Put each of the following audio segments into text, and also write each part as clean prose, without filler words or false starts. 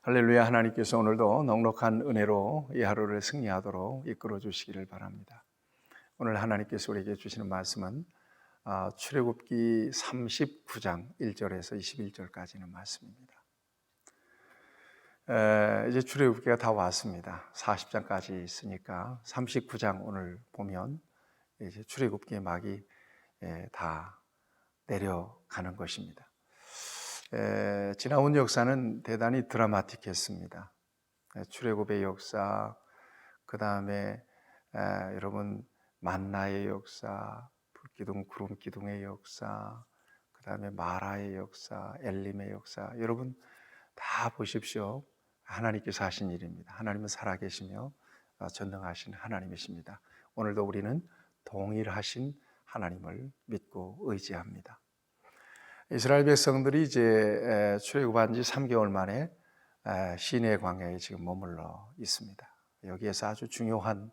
할렐루야. 하나님께서 오늘도 넉넉한 은혜로 이 하루를 승리하도록 이끌어 주시기를 바랍니다. 오늘 하나님께서 우리에게 주시는 말씀은 출애굽기 39장 1절에서 21절까지는 말씀입니다. 이제 출애굽기가 다 왔습니다. 40장까지 있으니까 39장 오늘 보면 이제 출애굽기의 막이 다 내려가는 것입니다. 지나온 역사는 대단히 드라마틱했습니다. 출애굽의 역사, 그 다음에 여러분 만나의 역사, 불기둥 구름기둥의 역사, 그 다음에 마라의 역사, 엘림의 역사, 여러분 다 보십시오. 하나님께서 하신 일입니다. 하나님은 살아계시며 전능하신 하나님이십니다. 오늘도 우리는 동일하신 하나님을 믿고 의지합니다. 이스라엘 백성들이 이제 출애굽한 지 3개월 만에 시내 광야에 지금 머물러 있습니다. 여기에서 아주 중요한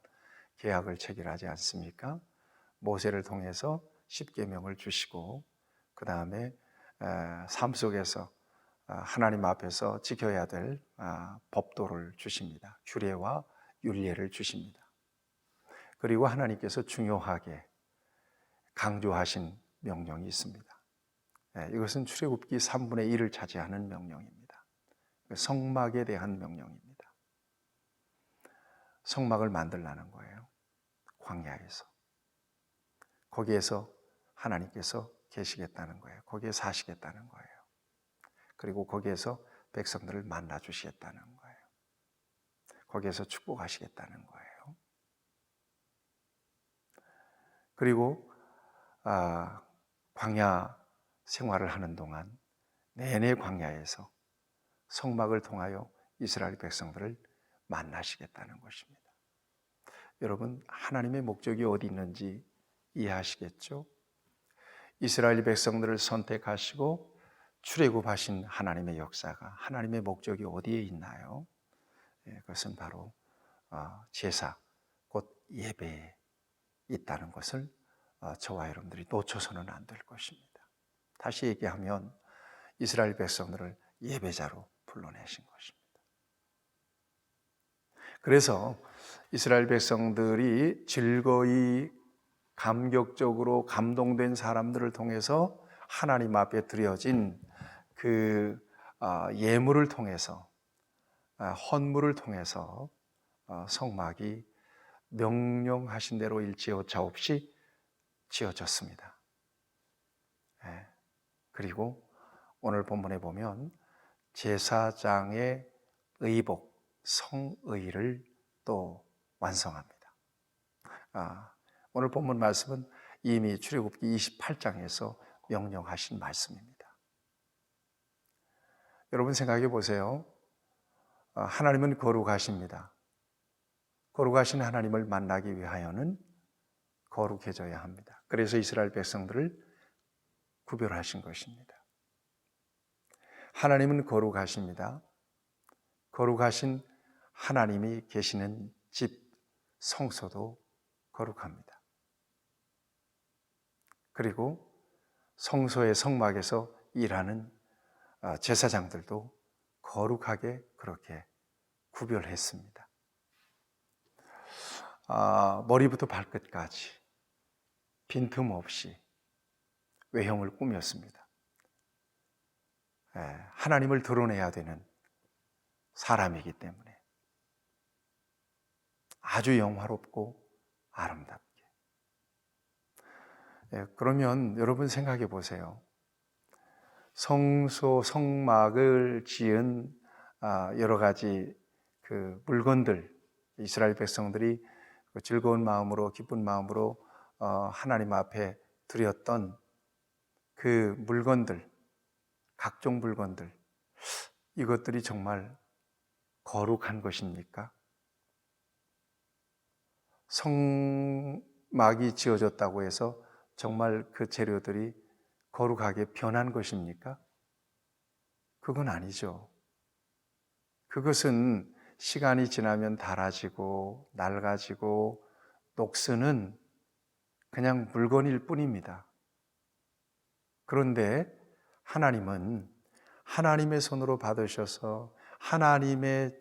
계약을 체결하지 않습니까? 모세를 통해서 십계명을 주시고 그 다음에 삶 속에서 하나님 앞에서 지켜야 될 법도를 주십니다. 규례와 율례를 주십니다. 그리고 하나님께서 중요하게 강조하신 명령이 있습니다. 이것은 출애굽기 3분의 1을 차지하는 명령입니다. 성막에 대한 명령입니다. 성막을 만들라는 거예요. 광야에서. 거기에서 하나님께서 계시겠다는 거예요. 거기에 사시겠다는 거예요. 그리고 거기에서 백성들을 만나 주시겠다는 거예요. 거기에서 축복하시겠다는 거예요. 그리고 광야 생활을 하는 동안 내내 광야에서 성막을 통하여 이스라엘 백성들을 만나시겠다는 것입니다. 여러분, 하나님의 목적이 어디 있는지 이해하시겠죠? 이스라엘 백성들을 선택하시고 출애굽하신 하나님의 역사가, 하나님의 목적이 어디에 있나요? 그것은 바로 제사, 곧 예배에 있다는 것을 저와 여러분들이 놓쳐서는 안 될 것입니다. 다시 얘기하면 이스라엘 백성들을 예배자로 불러내신 것입니다. 그래서 이스라엘 백성들이 즐거이 감격적으로 감동된 사람들을 통해서 하나님 앞에 드려진 그 예물을 통해서, 헌물을 통해서 성막이 명령하신 대로 일치오차 없이 지어졌습니다. 그리고 오늘 본문에 보면 제사장의 의복, 성의를 또 완성합니다. 오늘 본문 말씀은 이미 출애굽기 28장에서 명령하신 말씀입니다. 여러분 생각해 보세요. 하나님은 거룩하십니다. 거룩하신 하나님을 만나기 위하여는 거룩해져야 합니다. 그래서 이스라엘 백성들을 구별하신 것입니다. 하나님은 거룩하십니다. 거룩하신 하나님이 계시는 집, 성소도 거룩합니다. 그리고 성소의 성막에서 일하는 제사장들도 거룩하게 그렇게 구별했습니다. 머리부터 발끝까지 빈틈없이 외형을 꾸몄습니다. 하나님을 드러내야 되는 사람이기 때문에 아주 영화롭고 아름답게. 그러면 여러분 생각해 보세요. 성소, 성막을 지은 여러 가지 그 물건들, 이스라엘 백성들이 즐거운 마음으로, 기쁜 마음으로 하나님 앞에 드렸던 그 물건들, 각종 물건들, 이것들이 정말 거룩한 것입니까? 성막이 지어졌다고 해서 정말 그 재료들이 거룩하게 변한 것입니까? 그건 아니죠. 그것은 시간이 지나면 닳아지고 낡아지고 녹스는 그냥 물건일 뿐입니다. 그런데 하나님은 하나님의 손으로 받으셔서 하나님의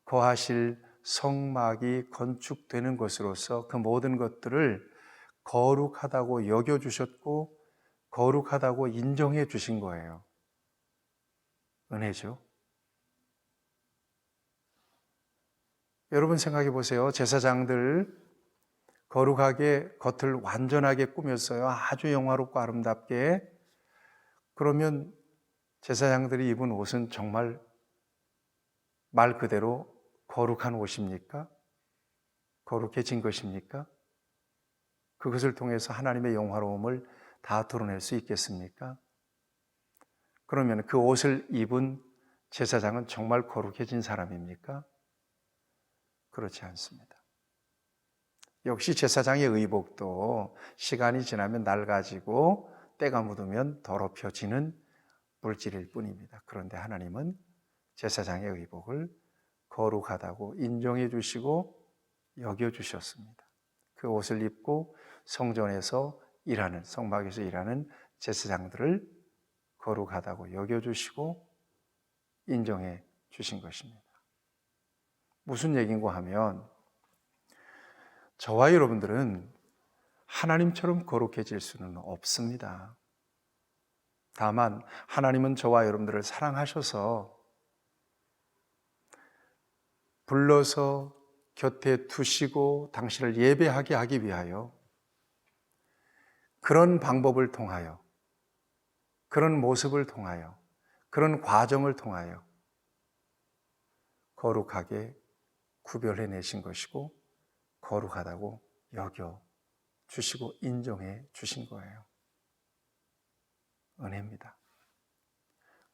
거하실 성막이 건축되는 것으로서 그 모든 것들을 거룩하다고 여겨주셨고 거룩하다고 인정해 주신 거예요. 은혜죠. 여러분 생각해 보세요. 제사장들 거룩하게 겉을 완전하게 꾸몄어요. 아주 영화롭고 아름답게. 그러면 제사장들이 입은 옷은 정말 말 그대로 거룩한 옷입니까? 거룩해진 것입니까? 그것을 통해서 하나님의 영화로움을 다 드러낼 수 있겠습니까? 그러면 그 옷을 입은 제사장은 정말 거룩해진 사람입니까? 그렇지 않습니다. 역시 제사장의 의복도 시간이 지나면 낡아지고 때가 묻으면 더럽혀지는 물질일 뿐입니다. 그런데 하나님은 제사장의 의복을 거룩하다고 인정해 주시고 여겨 주셨습니다. 그 옷을 입고 성전에서 일하는, 성막에서 일하는 제사장들을 거룩하다고 여겨 주시고 인정해 주신 것입니다. 무슨 얘기인가 하면 저와 여러분들은 하나님처럼 거룩해질 수는 없습니다. 다만 하나님은 저와 여러분들을 사랑하셔서 불러서 곁에 두시고 당신을 예배하게 하기 위하여 그런 방법을 통하여, 그런 모습을 통하여, 그런 과정을 통하여 거룩하게 구별해 내신 것이고 거룩하다고 여겨 주시고 인정해 주신 거예요. 은혜입니다.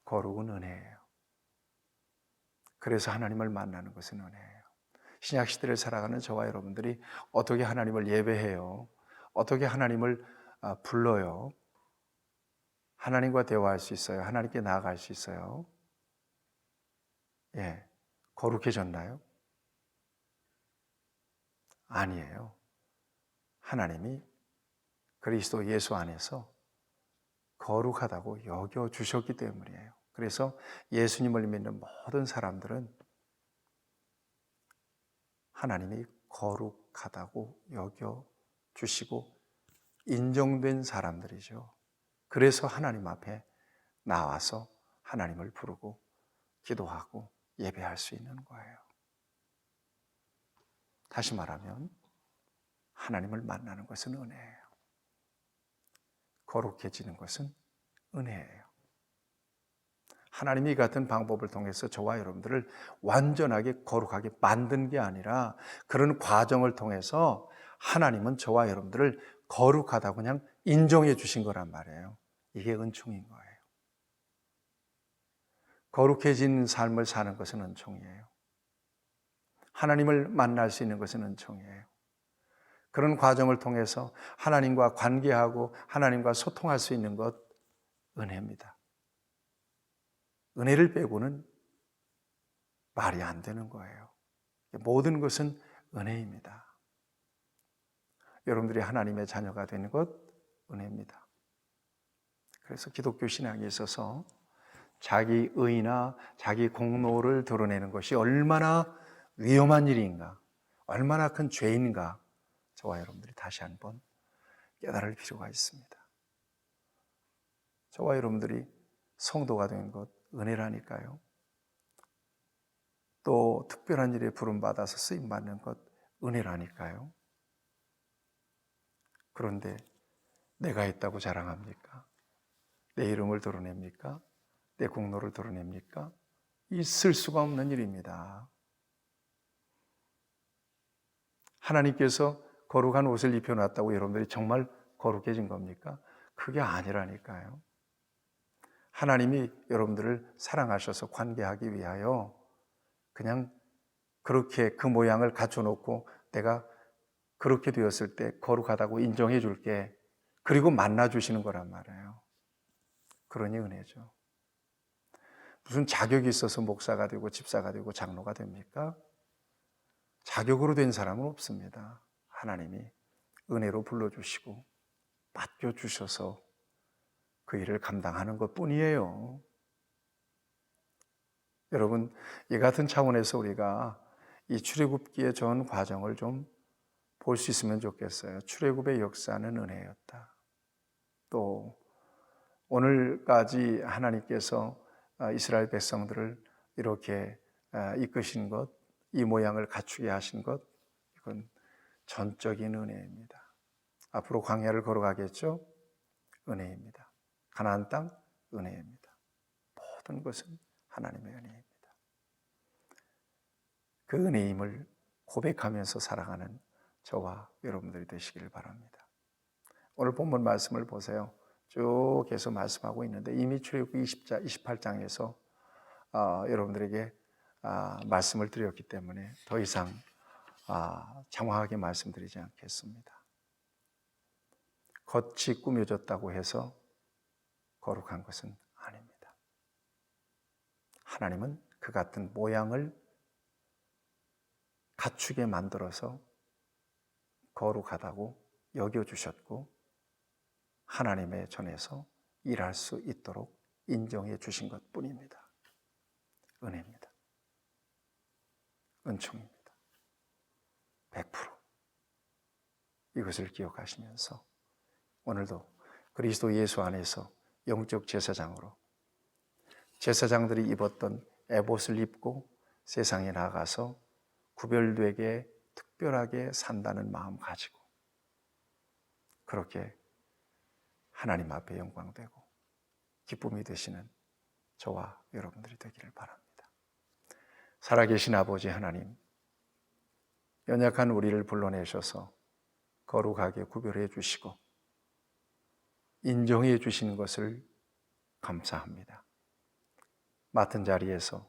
거룩은 은혜예요. 그래서 하나님을 만나는 것은 은혜예요. 신약시대를 살아가는 저와 여러분들이 어떻게 하나님을 예배해요? 어떻게 하나님을 불러요? 하나님과 대화할 수 있어요? 하나님께 나아갈 수 있어요? 예, 거룩해졌나요? 아니에요. 하나님이 그리스도 예수 안에서 거룩하다고 여겨주셨기 때문이에요. 그래서 예수님을 믿는 모든 사람들은 하나님이 거룩하다고 여겨주시고 인정된 사람들이죠. 그래서 하나님 앞에 나와서 하나님을 부르고 기도하고 예배할 수 있는 거예요. 다시 말하면 하나님을 만나는 것은 은혜예요. 거룩해지는 것은 은혜예요. 하나님이 이 같은 방법을 통해서 저와 여러분들을 완전하게 거룩하게 만든 게 아니라 그런 과정을 통해서 하나님은 저와 여러분들을 거룩하다고 그냥 인정해 주신 거란 말이에요. 이게 은총인 거예요. 거룩해진 삶을 사는 것은 은총이에요. 하나님을 만날 수 있는 것은 은총이에요. 그런 과정을 통해서 하나님과 관계하고 하나님과 소통할 수 있는 것 은혜입니다. 은혜를 빼고는 말이 안 되는 거예요. 모든 것은 은혜입니다. 여러분들이 하나님의 자녀가 되는 것 은혜입니다. 그래서 기독교 신앙에 있어서 자기 의나 자기 공로를 드러내는 것이 얼마나 위험한 일인가, 얼마나 큰 죄인가 저와 여러분들이 다시 한번 깨달을 필요가 있습니다. 저와 여러분들이 성도가 된 것 은혜라니까요. 또 특별한 일에 부름받아서 쓰임받는 것 은혜라니까요. 그런데 내가 있다고 자랑합니까? 내 이름을 드러냅니까? 내 공로를 드러냅니까? 있을 수가 없는 일입니다. 하나님께서 거룩한 옷을 입혀놨다고 여러분들이 정말 거룩해진 겁니까? 그게 아니라니까요. 하나님이 여러분들을 사랑하셔서 관계하기 위하여 그냥 그렇게 그 모양을 갖춰놓고 내가 그렇게 되었을 때 거룩하다고 인정해 줄게. 그리고 만나주시는 거란 말이에요. 그러니 은혜죠. 무슨 자격이 있어서 목사가 되고 집사가 되고 장로가 됩니까? 자격으로 된 사람은 없습니다. 하나님이 은혜로 불러주시고 맡겨주셔서 그 일을 감당하는 것 뿐이에요. 여러분, 이 같은 차원에서 우리가 이 출애굽기의 전 과정을 좀 볼 수 있으면 좋겠어요. 출애굽의 역사는 은혜였다. 또 오늘까지 하나님께서 이스라엘 백성들을 이렇게 이끄신 것, 이 모양을 갖추게 하신 것, 이건 전적인 은혜입니다. 앞으로 광야를 걸어가겠죠? 은혜입니다. 가나안 땅? 은혜입니다. 모든 것은 하나님의 은혜입니다. 그 은혜임을 고백하면서 살아가는 저와 여러분들이 되시기를 바랍니다. 오늘 본문 말씀을 보세요. 쭉 계속 말씀하고 있는데 이미 출애굽기 28장에서 여러분들에게 말씀을 드렸기 때문에 더 이상 장황하게 말씀드리지 않겠습니다. 겉이 꾸며졌다고 해서 거룩한 것은 아닙니다. 하나님은 그 같은 모양을 갖추게 만들어서 거룩하다고 여겨주셨고 하나님의 전에서 일할 수 있도록 인정해 주신 것뿐입니다. 은혜입니다. 은총입니다. 100% 이것을 기억하시면서 오늘도 그리스도 예수 안에서 영적 제사장으로 제사장들이 입었던 에봇을 입고 세상에 나가서 구별되게 특별하게 산다는 마음 가지고 그렇게 하나님 앞에 영광되고 기쁨이 되시는 저와 여러분들이 되기를 바랍니다. 살아계신 아버지 하나님, 연약한 우리를 불러내셔서 거룩하게 구별해 주시고 인정해 주시는 것을 감사합니다. 맡은 자리에서,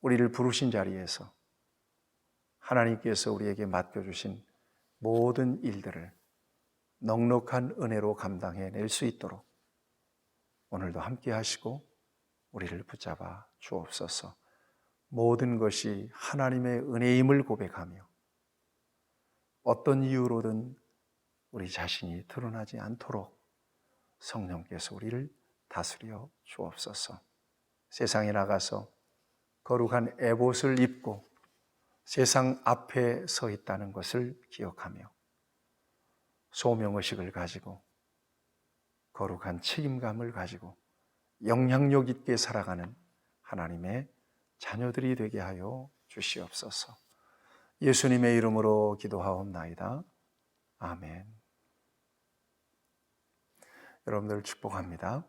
우리를 부르신 자리에서 하나님께서 우리에게 맡겨주신 모든 일들을 넉넉한 은혜로 감당해낼 수 있도록 오늘도 함께 하시고 우리를 붙잡아 주옵소서. 모든 것이 하나님의 은혜임을 고백하며 어떤 이유로든 우리 자신이 드러나지 않도록 성령께서 우리를 다스려 주옵소서. 세상에 나가서 거룩한 에봇을 입고 세상 앞에 서 있다는 것을 기억하며 소명의식을 가지고 거룩한 책임감을 가지고 영향력 있게 살아가는 하나님의 자녀들이 되게 하여 주시옵소서. 예수님의 이름으로 기도하옵나이다. 아멘. 여러분들 축복합니다.